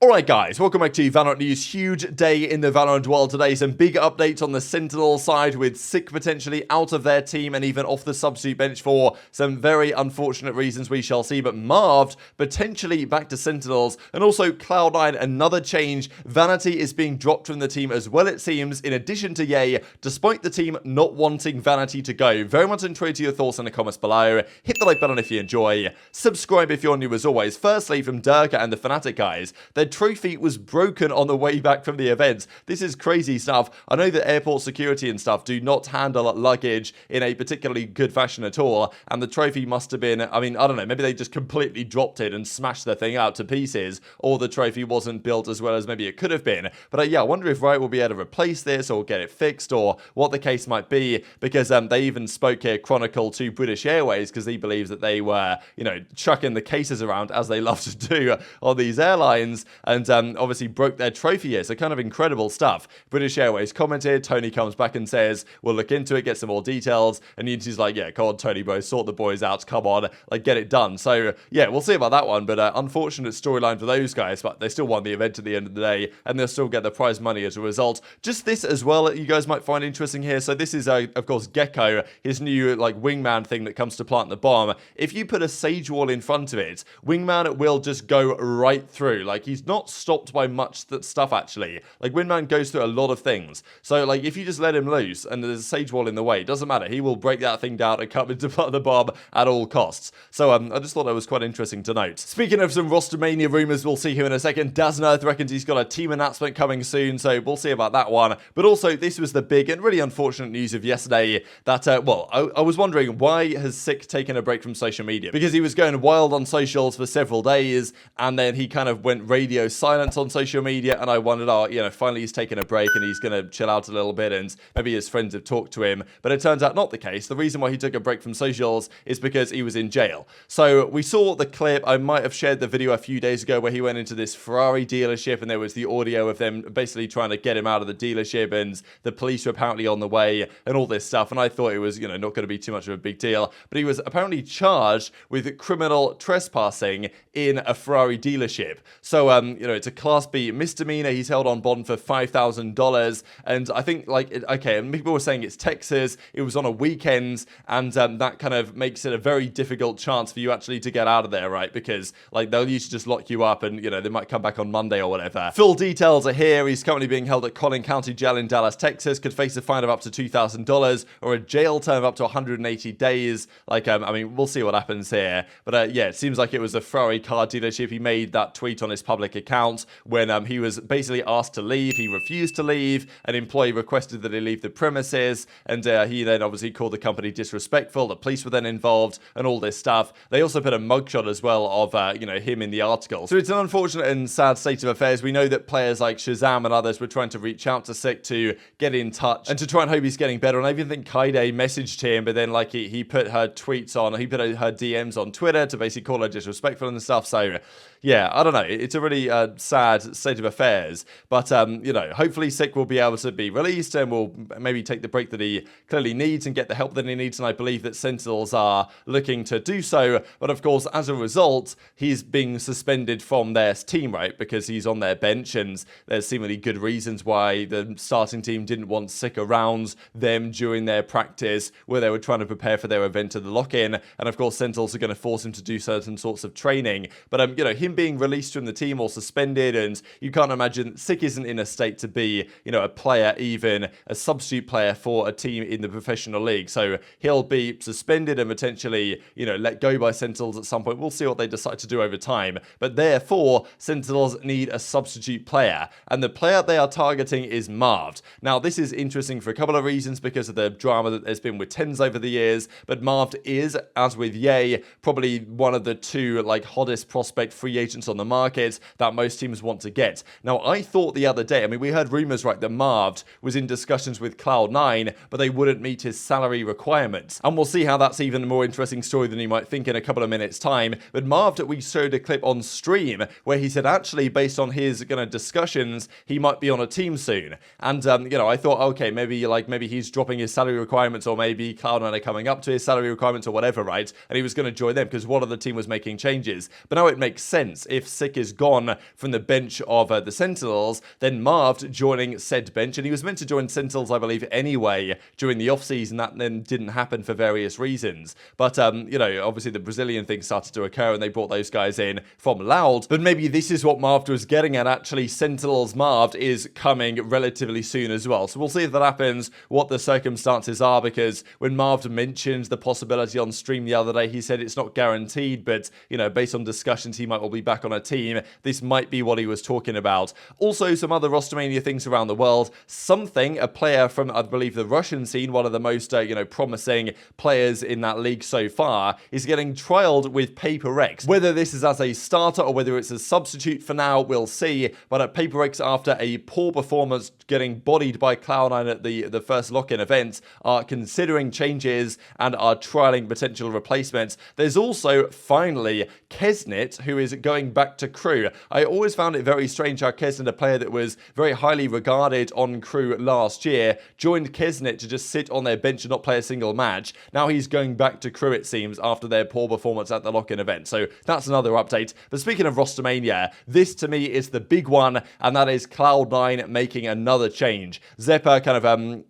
Alright guys, welcome back to Valorant News. Huge day in the Valorant world today. Some big updates on the Sentinel side with SicK potentially out of their team and even off the substitute bench for some very unfortunate reasons we shall see. But Marved potentially back to Sentinels, and also Cloud9, another change. Vanity is being dropped from the team as well, it seems, in addition to Ye, despite the team not wanting Vanity to go. Very much intrigued to your thoughts in the comments below. Hit the like button if you enjoy. Subscribe if you're new as always. Firstly, from Durka and the Fnatic guys, their trophy was broken on the way back from the event. This is crazy stuff. I know that airport security and stuff do not handle luggage in a particularly good fashion at all, and the trophy must have been, I mean, I don't know, maybe they just completely dropped it and smashed the thing out to pieces, or the trophy wasn't built as well as maybe it could have been. But yeah, I wonder if Riot will be able to replace this or get it fixed, or what the case might be, because they even spoke here, Chronicle, to British Airways, because he believes that they were, you know, chucking the cases around as they love to do on these airlines, and obviously broke their trophy here. So kind of incredible stuff. British Airways commented, Tony comes back and says, we'll look into it, get some more details, and Unity's like, yeah, come on Tony bro, sort the boys out, come on, like get it done. So yeah, we'll see about that one, but unfortunate storyline for those guys, but they still won the event at the end of the day, and they'll still get the prize money as a result. Just this as well that you guys might find interesting here. So this is of course Gecko, his new like wingman thing that comes to plant the bomb. If you put a sage wall in front of it, wingman will just go right through. Like, he's not stopped by much stuff actually. Like, wingman goes through a lot of things, so like if you just let him loose and there's a sage wall in the way, it doesn't matter, he will break that thing down and come into the bomb at all costs. So I just thought that was quite interesting to note. Speaking of some rostermania rumors, we'll see here in a second. Earth reckons he's got a team announcement coming soon, so we'll see about that one. But also, this was the big and really unfortunate news of yesterday that well, I was wondering, why has SicK taken a break from social media? Because he was going wild on socials for several days, and then he kind of went radio silent on social media, and I wondered, oh, you know, finally he's taken a break and he's going to chill out a little bit and maybe his friends have talked to him. But it turns out not the case. The reason why he took a break from socials is because he was in jail. So we saw the clip. I might have shared the video a few days ago where he went into this Ferrari dealership, and there was the audio of them basically trying to get him out of the dealership, and the police were apparently on the way and all this stuff. And I thought it was, you know, not going to be too much of a big deal, but he was apparently charged with criminal trespassing in a Ferrari dealership. So you know, it's a class B misdemeanor. He's held on bond for $5,000, and I think like okay, and people were saying it's Texas, it was on a weekend, and that kind of makes it a very difficult chance for you actually to get out of there, right? Because like they'll usually just lock you up, and you know, they might come back on Monday or whatever. Full details are here. He's currently being held at Collin County Jail in Dallas, Texas. Could face a fine of up to $2,000 or a jail term of up to 180 days. Like I mean, we'll see what happens here, but yeah, it seems like it was a Ferrari car dealership. He made that tweet on his public account when he was basically asked to leave. He refused to leave. An employee requested that he leave the premises, and he then obviously called the company disrespectful. The police were then involved and all this stuff. They also put a mugshot as well of you know, him in the article. So it's an unfortunate and sad state of affairs. We know that players like ShahZaM and others were trying to reach out to SicK to get in touch and to try and hope he's getting better. And I even think Kaide messaged him, but then like he put her tweets on, he put her DMs on Twitter to basically call her disrespectful and stuff. So yeah, I don't know. It's a really sad state of affairs. But, you know, hopefully SicK will be able to be released and will maybe take the break that he clearly needs and get the help that he needs. And I believe that Sentinels are looking to do so. But, of course, as a result, he's being suspended from their team, right? Because he's on their bench, and there's seemingly good reasons why the starting team didn't want SicK around them during their practice where they were trying to prepare for their event of the lock-in. And, of course, Sentinels are going to force him to do certain sorts of training. But, you know, him being released from the team or suspended, and you can't imagine SicK isn't in a state to be, you know, a player, even a substitute player for a team in the professional league. So he'll be suspended and potentially, you know, let go by Sentinels at some point. We'll see what they decide to do over time. But therefore, Sentinels need a substitute player, and the player they are targeting is Marved. Now, this is interesting for a couple of reasons because of the drama that there's been with TenZ over the years, but Marved is, as with Ye, probably one of the two like hottest prospect free agents on the market that most teams want to get. Now, I thought the other day, I mean, we heard rumors, right, that Marved was in discussions with Cloud9, but they wouldn't meet his salary requirements. And we'll see how that's even a more interesting story than you might think in a couple of minutes' time. But Marved, we showed a clip on stream where he said, actually, based on his discussions, he might be on a team soon. And, you know, I thought, okay, maybe he's dropping his salary requirements, or maybe Cloud9 are coming up to his salary requirements or whatever, right? And he was going to join them because one of the team was making changes. But now it makes sense sense. If SicK is gone from the bench of the Sentinels, then Marved joining said bench, and he was meant to join Sentinels, I believe, anyway during the offseason. That then didn't happen for various reasons. But, you know, obviously the Brazilian thing started to occur and they brought those guys in from Loud. But maybe this is what Marved was getting at. Actually, Sentinels Marved is coming relatively soon as well. So we'll see if that happens, what the circumstances are, because when Marved mentioned the possibility on stream the other day, he said it's not guaranteed, but, you know, based on discussions, he might well be back on a team. This might be what he was talking about. Also, some other rostermania things around the world. Something, a player from, I believe, the Russian scene, one of the most, you know, promising players in that league so far, is getting trialed with PaperX. Whether this is as a starter or whether it's a substitute for now, we'll see. But at PaperX, after a poor performance getting bodied by Cloud9 at the first lock-in event, are considering changes and are trialing potential replacements. There's also, finally, cNed, who is going back to crew. I always found it very strange how cNed, a player that was very highly regarded on crew last year, joined cNed to just sit on their bench and not play a single match. Now he's going back to crew, it seems, after their poor performance at the lock-in event. So that's another update. But speaking of rostermania, this to me is the big one, and that is Cloud9 making another change. zyppan kind of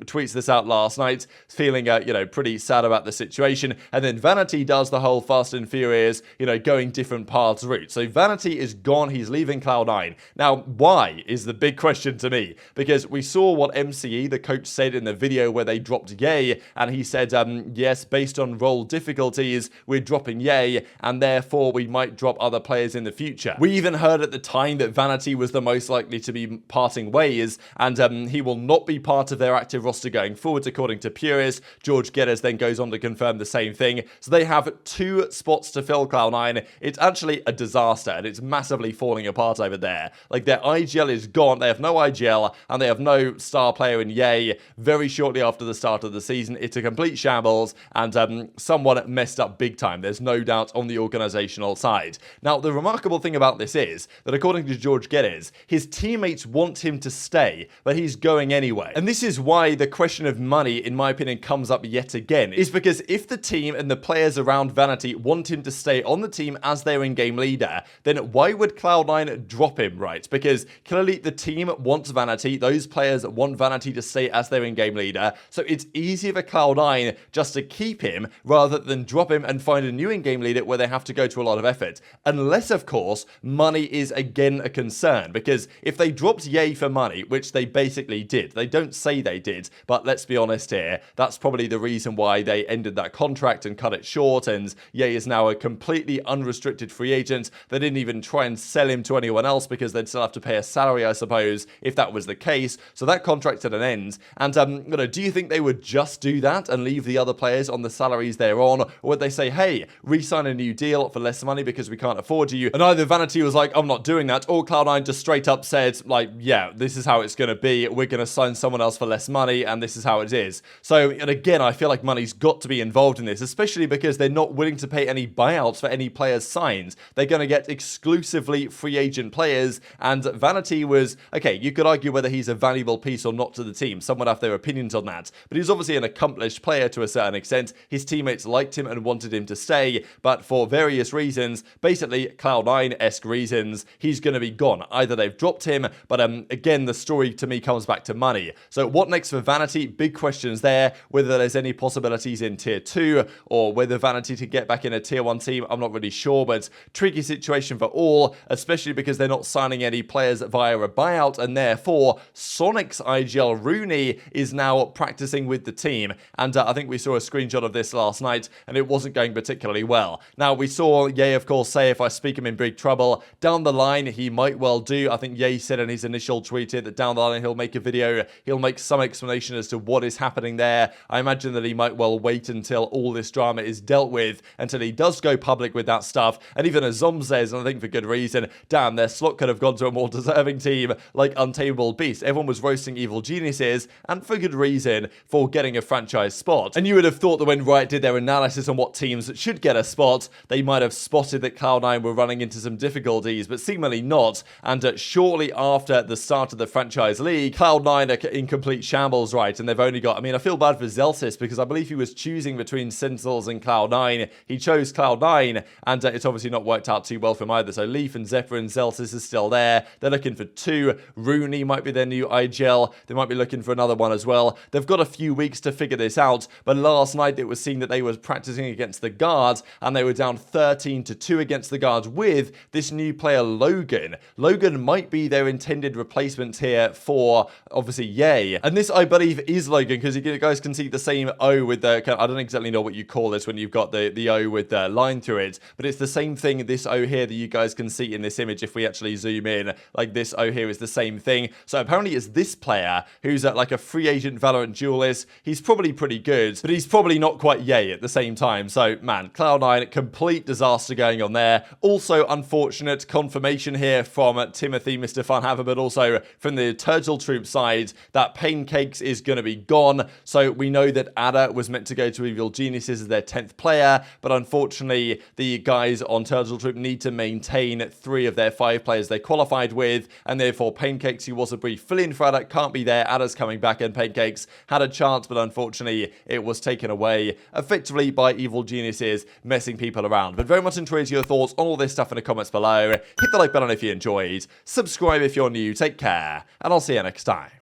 tweets this out last night, feeling, you know, pretty sad about the situation. And then Vanity does the whole Fast and Furious, you know, going different paths route. So Vanity is gone. He's leaving Cloud9. Now, why is the big question to me? Because we saw what MCE, the coach, said in the video where they dropped Yay, and he said, yes, based on role difficulties, we're dropping Yay, and therefore we might drop other players in the future. We even heard at the time that Vanity was the most likely to be parting ways, and he will not be part of their active roster going forwards, according to Purist. George Geddes then goes on to confirm the same thing. So they have 2 spots to fill, Cloud9. It's actually a disaster, and it's massively falling apart over there. Like, their IGL is gone. They have no IGL, and they have no star player in Yay very shortly after the start of the season. It's a complete shambles, and someone messed up big time. There's no doubt on the organizational side. Now, the remarkable thing about this is that according to George Geddes, his teammates want him to stay, but he's going anyway. And this is why the question of money, in my opinion, comes up yet again, is because if the team and the players around Vanity want him to stay on the team as their in-game leader, then why would Cloud9 drop him, right? Because clearly the team wants Vanity, those players want Vanity to stay as their in-game leader, so it's easier for Cloud9 just to keep him rather than drop him and find a new in-game leader where they have to go to a lot of effort. Unless, of course, money is again a concern, because if they dropped Yay for money, which they basically did, they don't say they did, but let's be honest here, that's probably the reason why they ended that contract and cut it short, and Yay is now a completely unrestricted free agent. They didn't even try and sell him to anyone else because they'd still have to pay a salary, I suppose, if that was the case. So that contract's at an end. And, you know, do you think they would just do that and leave the other players on the salaries they're on? Or would they say, hey, re-sign a new deal for less money because we can't afford you? And either Vanity was like, I'm not doing that, or Cloud9 just straight up said, like, yeah, this is how it's going to be. We're going to sign someone else for less money, and this is how it is. So, and again, I feel like money's got to be involved in this, especially because they're not willing to pay any buyouts for any players signed. They're going to get exclusively free agent players, and Vanity was, okay, you could argue whether he's a valuable piece or not to the team. Some would have their opinions on that, but he's obviously an accomplished player to a certain extent. His teammates liked him and wanted him to stay, but for various reasons, basically Cloud9-esque reasons, he's going to be gone. Either they've dropped him, but again, the story to me comes back to money. So what next for Vanity? Big questions there, whether there's any possibilities in tier 2 or whether Vanity to get back in a tier 1 team, I'm not really sure, but tricky situation for all, especially because they're not signing any players via a buyout, and therefore Sonic's IGL Rooney is now practicing with the team, and I think we saw a screenshot of this last night, and it wasn't going particularly well. Now, we saw Ye, of course, say if I speak him in big trouble, down the line he might well do. I think Ye said in his initial tweet that down the line he'll make a video, he'll make some explanation as to what is happening there. I imagine that he might well wait until all this drama is dealt with, until he does go public with that stuff. And even as Zom says, and I think for good reason, damn, their slot could have gone to a more deserving team like Untamable Beast. Everyone was roasting Evil Geniuses, and for good reason, for getting a franchise spot. And you would have thought that when Riot did their analysis on what teams should get a spot, they might have spotted that Cloud9 were running into some difficulties, but seemingly not. And shortly after the start of the franchise league, Cloud9 are in complete shambles, right? And they've only got, I mean, I feel bad for Zelsis because I believe he was choosing between Sentinels and Cloud9. He chose Cloud9, and it's obviously not worked out too well well from either. So Leaf and Zephyr and Zelsis is still there. They're looking for 2. Rooney might be their new IGL. They might be looking for another one as well. They've got a few weeks to figure this out, but last night it was seen that they were practicing against the guards, and they were down 13-2 against the guards with this new player Logan. Logan might be their intended replacement here for, obviously, Yay. And this, I believe, is Logan, because you guys can see the same O with the, I don't exactly know what you call this when you've got the O with the line through it, but it's the same thing, this O here that you guys can see in this image if we actually zoom in. Like, this O here is the same thing. So apparently it's this player who's like a free agent Valorant duelist. He's probably pretty good, but he's probably not quite Yay at the same time. So, man, Cloud9, complete disaster going on there. Also, unfortunate confirmation here from Timothy, Mr. Funhaver, but also from the Turtle Troop side that Pancakes is going to be gone. So we know that Ada was meant to go to Evil Geniuses as their 10th player, but unfortunately the guys on Turtle Troop need to maintain 3 of their 5 players they qualified with, and therefore Pancakes, who was a brief fill-in for Ada, can't be there. Ada's coming back, and Pancakes had a chance, but unfortunately it was taken away effectively by Evil Geniuses messing people around. But very much enjoyed your thoughts on all this stuff in the comments below. Hit the like button if you enjoyed, subscribe if you're new, take care, and I'll see you next time.